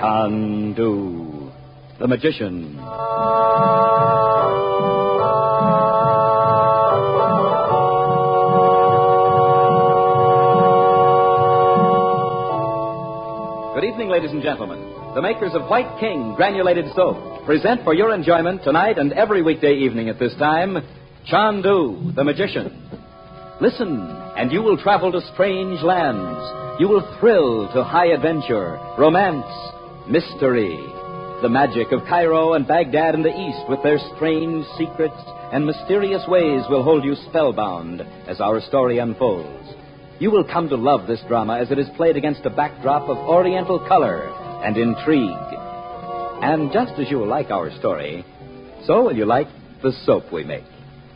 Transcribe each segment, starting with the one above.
Chandu the Magician. Good evening, ladies and gentlemen. The makers of White King Granulated Soap present for your enjoyment tonight and every weekday evening at this time, Chandu the Magician. Listen, and you will travel to strange lands. You will thrill to high adventure, romance, mystery. The magic of Cairo and Baghdad in the East with their strange secrets and mysterious ways will hold you spellbound as our story unfolds. You will come to love this drama as it is played against a backdrop of oriental color and intrigue. And just as you will like our story, so will you like the soap we make.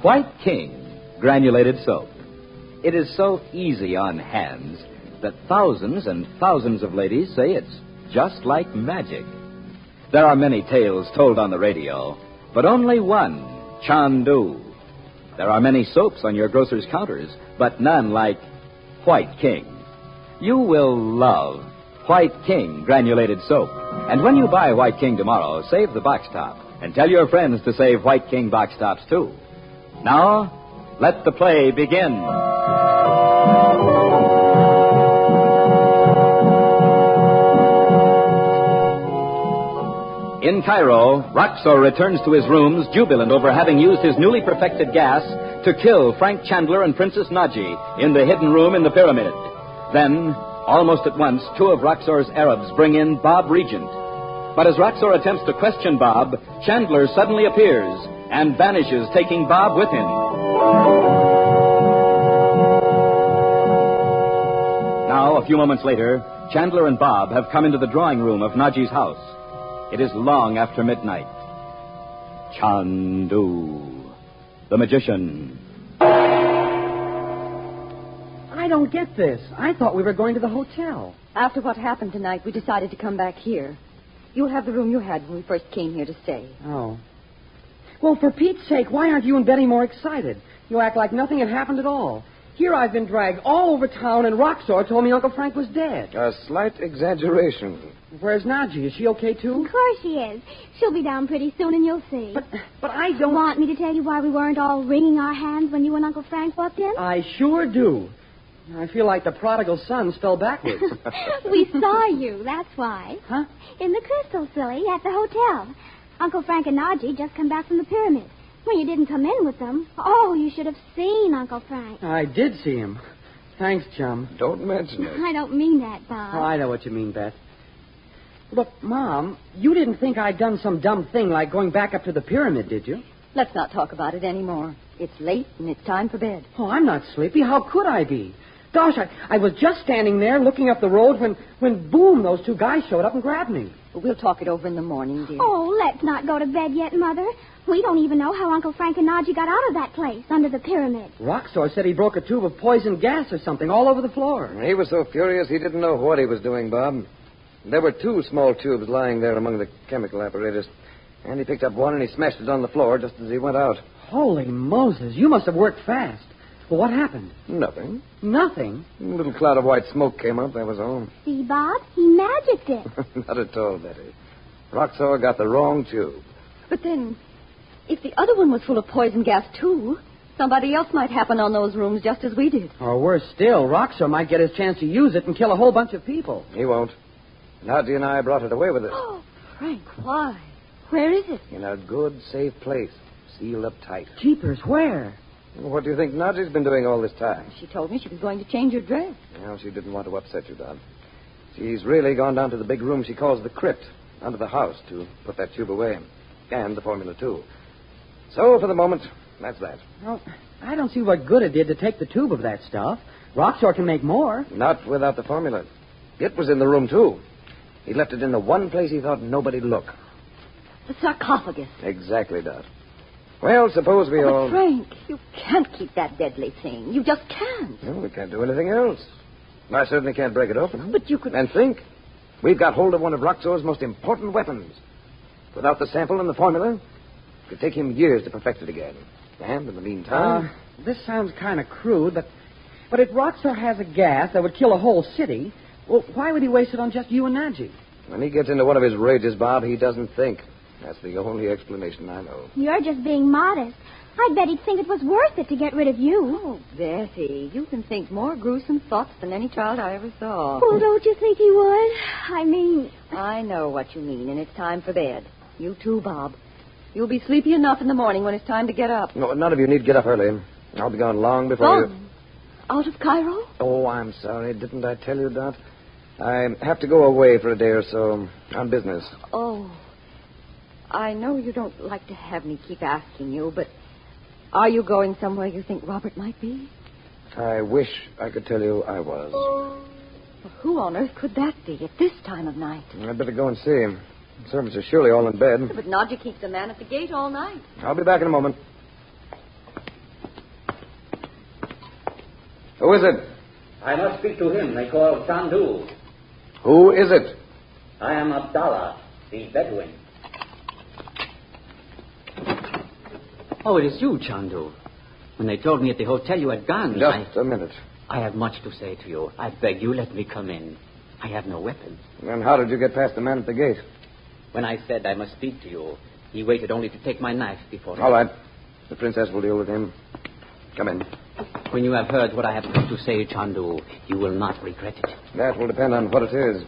White King Granulated Soap. It is so easy on hands that thousands and thousands of ladies say it's just like magic. There are many tales told on the radio, but only one, Chandu. There are many soaps on your grocer's counters, but none like White King. You will love White King Granulated Soap. And when you buy White King tomorrow, save the box top and tell your friends to save White King box tops too. Now, let the play begin. In Cairo, Roxor returns to his rooms jubilant over having used his newly perfected gas to kill Frank Chandler and Princess Naji in the hidden room in the pyramid. Then, almost at once, two of Roxor's Arabs bring in Bob Regent. But as Roxor attempts to question Bob, Chandler suddenly appears and vanishes, taking Bob with him. Now, a few moments later, Chandler and Bob have come into the drawing room of Naji's house. It is long after midnight. Chandu the Magician. I don't get this. I thought we were going to the hotel. After what happened tonight, we decided to come back here. You'll have the room you had when we first came here to stay. Oh. Well, for Pete's sake, why aren't you and Betty more excited? You act like nothing had happened at all. Here I've been dragged all over town, and Roxor told me Uncle Frank was dead. A slight exaggeration. Where's Naji? Is she okay, too? Of course she is. She'll be down pretty soon, and you'll see. But I don't... Want me to tell you why we weren't all wringing our hands when you and Uncle Frank walked in? I sure do. I feel like the prodigal son fell backwards. We saw you, that's why. Huh? In the Crystal, silly, at the hotel. Uncle Frank and Naji just come back from the pyramid. When you didn't come in with them. Oh, you should have seen Uncle Frank. I did see him. Thanks, chum. Don't mention it. I don't mean that, Bob. Oh, I know what you mean, Beth. Look, Mom, you didn't think I'd done some dumb thing like going back up to the pyramid, did you? Let's not talk about it anymore. It's late, and it's time for bed. Oh, I'm not sleepy. How could I be? Gosh, I was just standing there looking up the road when boom, those two guys showed up and grabbed me. We'll talk it over in the morning, dear. Oh, let's not go to bed yet, Mother. We don't even know how Uncle Frank and Naji got out of that place, under the pyramid. Roxor said he broke a tube of poison gas or something all over the floor. He was so furious he didn't know what he was doing, Bob. There were two small tubes lying there among the chemical apparatus, and he picked up one and he smashed it on the floor just as he went out. Holy Moses, you must have worked fast. Well, what happened? Nothing. Nothing? A little cloud of white smoke came up, that was all. See, Bob? He magicked it. Not at all, Betty. Roxor got the wrong tube. But then, if the other one was full of poison gas, too, somebody else might happen on those rooms just as we did. Or worse still, Roxor might get his chance to use it and kill a whole bunch of people. He won't. Nadia and I brought it away with us. Oh, Frank, why? Where is it? In a good, safe place, sealed up tight. Jeepers, where? What do you think Nadia's been doing all this time? She told me she was going to change her dress. Well, she didn't want to upset you, Don. She's really gone down to the big room she calls the crypt, under the house, to put that tube away. And the formula, too. So, for the moment, that's that. Well, I don't see what good it did to take the tube of that stuff. Roxor can make more. Not without the formula. It was in the room, too. He left it in the one place he thought nobody'd look. The sarcophagus. Exactly, Dot. Well, suppose we all... But Frank, you can't keep that deadly thing. You just can't. Well, we can't do anything else. I certainly can't break it open. But you could... And think. We've got hold of one of Roxor's most important weapons. Without the sample and the formula, it could take him years to perfect it again. And in the meantime... This sounds kind of crude, but if Roxor has a gas that would kill a whole city, well, why would he waste it on just you and Naji? When he gets into one of his rages, Bob, he doesn't think. That's the only explanation I know. You're just being modest. I bet he'd think it was worth it to get rid of you. Oh, Betty, you can think more gruesome thoughts than any child I ever saw. Oh, don't you think he would? I mean... I know what you mean, and it's time for bed. You too, Bob. You'll be sleepy enough in the morning when it's time to get up. No, none of you need get up early. I'll be gone long before you... Out of Cairo? Oh, I'm sorry. Didn't I tell you, Dot? I have to go away for a day or so on business. Oh. I know you don't like to have me keep asking you, but are you going somewhere you think Robert might be? I wish I could tell you I was. Well, who on earth could that be at this time of night? I'd better go and see him. The servants are surely all in bed. But Nadja keeps the man at the gate all night. I'll be back in a moment. Who is it? I must speak to him. They call Chandu. Who is it? I am Abdallah, the Bedouin. Oh, it is you, Chandu. When they told me at the hotel you had gone, Just a minute. I have much to say to you. I beg you, let me come in. I have no weapon. And how did you get past the man at the gate? When I said I must speak to you, he waited only to take my knife before... All right. The princess will deal with him. Come in. When you have heard what I have got to say, Chandu, you will not regret it. That will depend on what it is.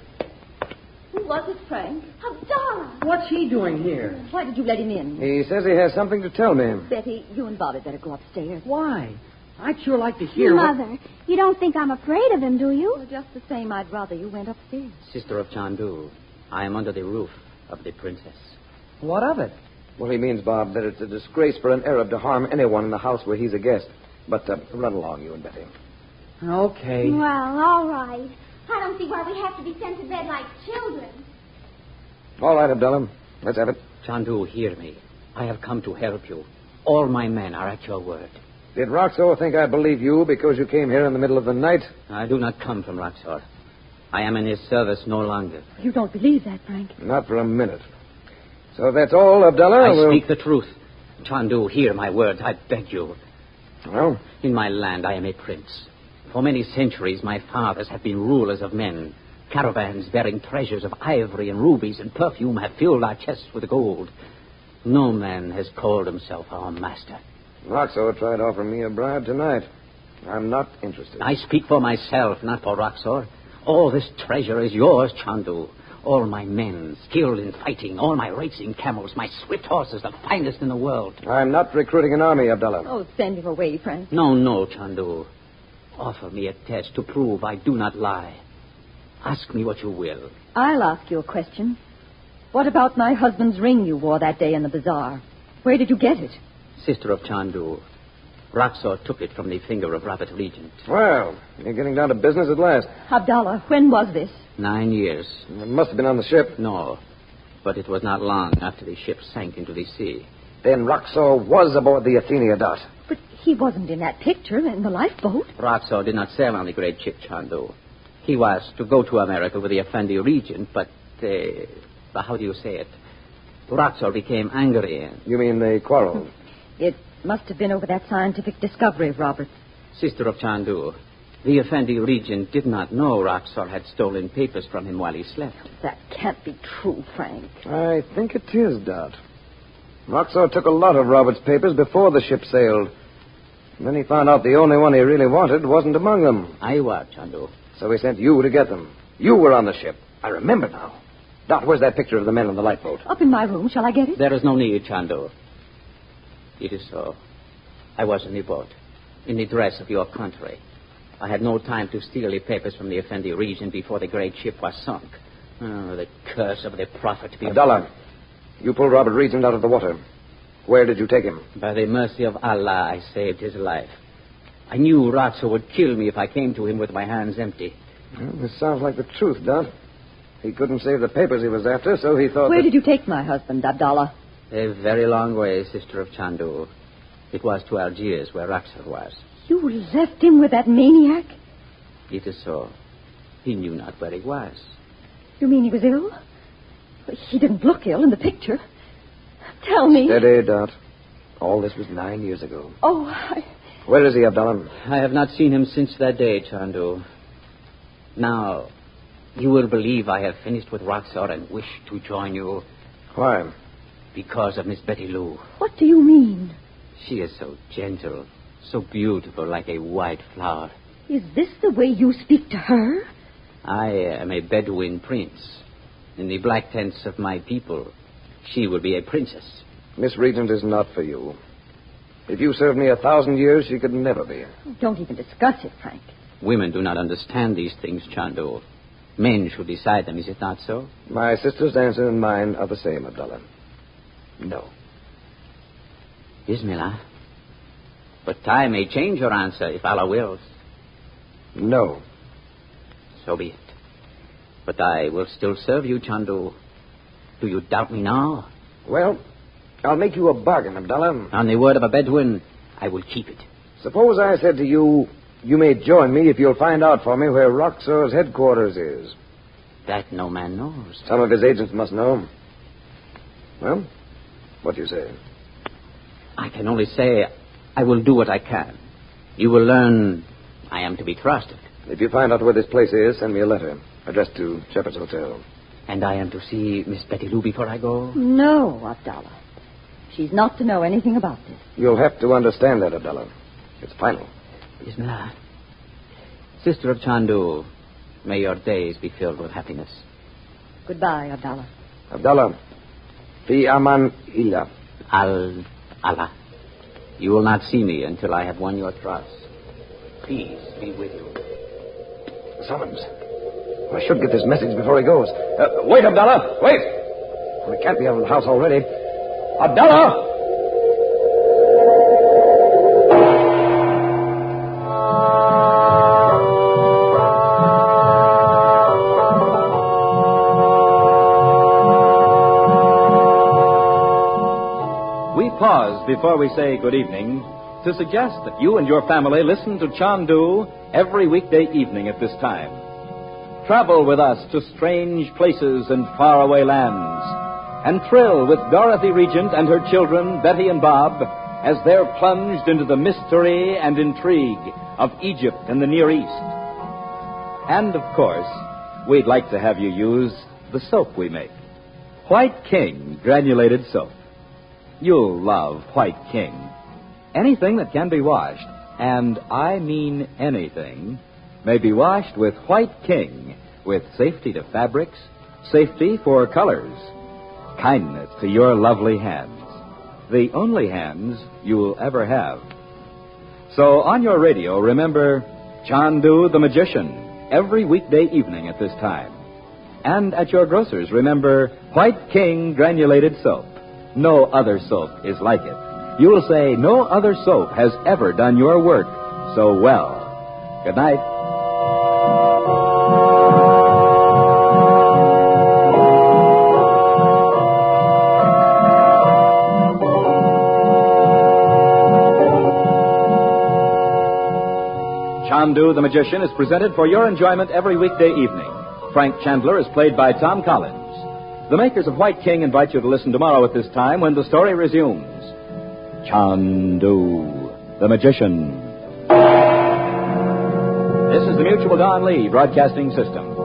Who was it, Frank? Abdallah! What's he doing here? Why did you let him in? He says he has something to tell me. Betty, you and Bob had better go upstairs. Why? I'd sure like to hear Mother, you don't think I'm afraid of him, do you? Well, just the same, I'd rather you went upstairs. Sister of Chandu, I am under the roof of the princess. What of it? Well, he means, Bob, that it's a disgrace for an Arab to harm anyone in the house where he's a guest. But run along, you and Betty. Okay. Well, all right. I don't see why we have to be sent to bed like children. All right, Abdullah. Let's have it. Chandu, hear me. I have come to help you. All my men are at your word. Did Roxo think I believe you because you came here in the middle of the night? I do not come from Luxor. I am in his service no longer. You don't believe that, Frank? Not for a minute. So that's all, Abdullah? I speak the truth. Chandu, hear my words. I beg you. Well? In my land, I am a prince. For many centuries, my fathers have been rulers of men. Caravans bearing treasures of ivory and rubies and perfume have filled our chests with gold. No man has called himself our master. Roxo tried to offer me a bribe tonight. I'm not interested. I speak for myself, not for Roxor. All this treasure is yours, Chandu. All my men, skilled in fighting, all my racing camels, my swift horses, the finest in the world. I'm not recruiting an army, Abdullah. Oh, send him away, Frank. No, Chandu. Offer me a test to prove I do not lie. Ask me what you will. I'll ask you a question. What about my husband's ring you wore that day in the bazaar? Where did you get it? Sister of Chandu, Roxor took it from the finger of Robert Regent. Well, you're getting down to business at last. Abdallah, when was this? 9 years. It must have been on the ship. No, but it was not long after the ship sank into the sea. Then Roxo was aboard the Athenia, Dot. But he wasn't in that picture in the lifeboat. Roxor did not sail on the great ship, Chandu. He was to go to America with the Effendi Regent, but, how do you say it? Roxor became angry. You mean they quarreled? It must have been over that scientific discovery of Robert's. Sister of Chandu, the Effendi Regent did not know Roxor had stolen papers from him while he slept. That can't be true, Frank. I think it is, Dot. Roxo took a lot of Robert's papers before the ship sailed. And then he found out the only one he really wanted wasn't among them. I was, Chandu. So he sent you to get them. You were on the ship. I remember now. Dot, where's that picture of the men on the lifeboat? Up in my room. Shall I get it? There is no need, Chandu. It is so. I was in the boat, in the dress of your country. I had no time to steal the papers from the Effendi Regent before the great ship was sunk. Oh, the curse of the prophet be... Abdallah, you pulled Robert Regent out of the water. Where did you take him? By the mercy of Allah, I saved his life. I knew Roxo would kill me if I came to him with my hands empty. Well, this sounds like the truth, Dot. He couldn't save the papers he was after, so he thought... Where did you take my husband, Abdallah? A very long way, Sister of Chandu. It was to Algiers, where Roxor was. You left him with that maniac? It is so. He knew not where he was. You mean he was ill? He didn't look ill in the picture. Tell me. Steady, Dot. All this was 9 years ago. Oh, Where is he, Abdallah? I have not seen him since that day, Chandu. Now, You will believe I have finished with Roxor and wish to join you. Why? Because of Miss Betty Lou. What do you mean? She is so gentle, so beautiful, like a white flower. Is this the way you speak to her? I am a Bedouin prince. In the black tents of my people, she will be a princess. Miss Regent is not for you. If you served me 1,000 years, she could never be. Don't even discuss it, Frank. Women do not understand these things, Chandu. Men should decide them, is it not so? My sister's answer and mine are the same, Abdullah. No. Bismillah. But I may change your answer if Allah wills. No. So be it. But I will still serve you, Chandu. Do you doubt me now? Well, I'll make you a bargain, Abdullah. On the word of a Bedouin, I will keep it. Suppose I said to you, you may join me if you'll find out for me where Roxor's headquarters is. That no man knows. Some of his agents must know. Well, what do you say? I can only say I will do what I can. You will learn I am to be trusted. If you find out where this place is, send me a letter addressed to Shepherd's Hotel. And I am to see Miss Betty Lou before I go? No, Abdallah. She's not to know anything about this. You'll have to understand that, Abdullah. It's final. Bismillah. Sister of Chandu, may your days be filled with happiness. Goodbye, Abdallah. Abdullah, fi aman illah. Allah. You will not see me until I have won your trust. Peace be with you. Summons. I should get this message before he goes. Wait, Abdullah, wait. We can't be out of the house already. Abdullah! We pause before we say good evening to suggest that you and your family listen to Chandu every weekday evening at this time. Travel with us to strange places and faraway lands, and thrill with Dorothy Regent and her children, Betty and Bob, as they're plunged into the mystery and intrigue of Egypt and the Near East. And, of course, we'd like to have you use the soap we make, White King Granulated Soap. You'll love White King. Anything that can be washed, and I mean anything, may be washed with White King, with safety to fabrics, safety for colors, kindness to your lovely hands, the only hands you'll ever have. So on your radio, remember Chandu the Magician every weekday evening at this time. And at your grocer's, remember White King Granulated Soap. No other soap is like it. You will say no other soap has ever done your work so well. Good night. Chandu the Magician is presented for your enjoyment every weekday evening. Frank Chandler is played by Tom Collins. The makers of White King invite you to listen tomorrow at this time when the story resumes. Chandu the Magician. This is the Mutual Don Lee Broadcasting System.